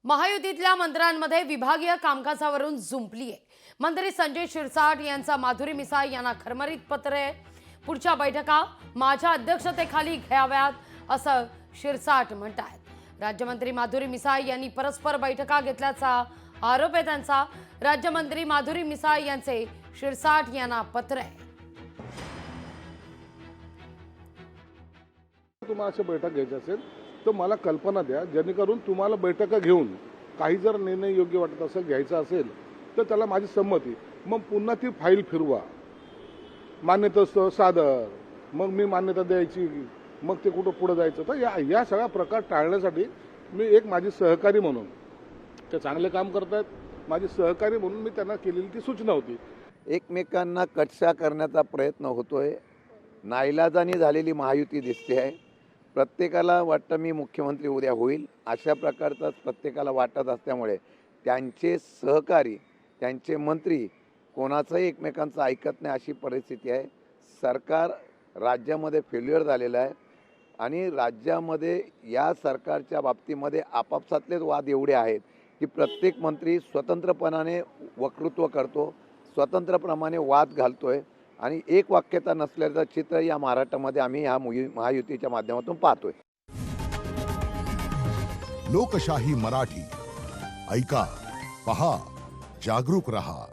महायुतीतल्या मंत्र्यांमध्ये विभागीय कामकाजावरून जुंपली आहे। मंत्री संजय शिरसाट यांचा माधुरी मिसाळ यांना खरमरीत पत्र आहे। पुढच्या बैठका माझ्या अध्यक्षतेखाली घ्याव्यात असं शिरसाट म्हणतात। राज्यमंत्री माधुरी मिसाळ यांनी परस्पर बैठका घेतल्याचा आरोप आहे त्यांचा। राज्यमंत्री माधुरी मिसाळ यांचे शिरसाट यांना पत्र आहे। तुम्हाला अशा बैठक घ्यायची असेल तर मला कल्पना द्या, जेणेकरून तुम्हाला बैठका घेऊन काही जर निर्णय योग्य वाटत असेल घ्यायचा असेल तर त्याला माझी संमती, मग पुन्हा ती फाईल फिरवा, मान्यता सादर, मग मी मान्यता द्यायची, मग ते कुठं पुढे जायचं। तर या सगळा प्रकार टाळण्यासाठी मी एक माझी सहकारी म्हणून, ते चांगले काम करतात, माझी सहकारी म्हणून मी त्यांना केलेली ती सूचना होती। एकमेकांना कटशा करण्याचा प्रयत्न होतोय। नाईलाजाने झालेली महायुती दिसते आहे। प्रत्येकाला वाटतं मी मुख्यमंत्री उद्या होईल अशा प्रकारचं प्रत्येकाला वाटत असल्यामुळे त्यांचे सहकारी, त्यांचे मंत्री कोणाचंही एकमेकांचं ऐकत नाही अशी परिस्थिती आहे। सरकार राज्यामध्ये फेल्युअर झालेलं आहे आणि राज्यामध्ये या सरकारच्या बाबतीमध्ये आपापसातलेच वाद एवढे आहेत की प्रत्येक मंत्री स्वतंत्रपणाने वक्तृत्व करतो, स्वतंत्रप्रमाणे वाद घालतोय आणि एक वाक्यता नसल्याचं चित्र या महाराष्ट्रामध्ये आम्ही ह्या महायुतीच्या माध्यमातून पाहतोय। लोकशाही मराठी ऐका, पहा, जागरूक रहा।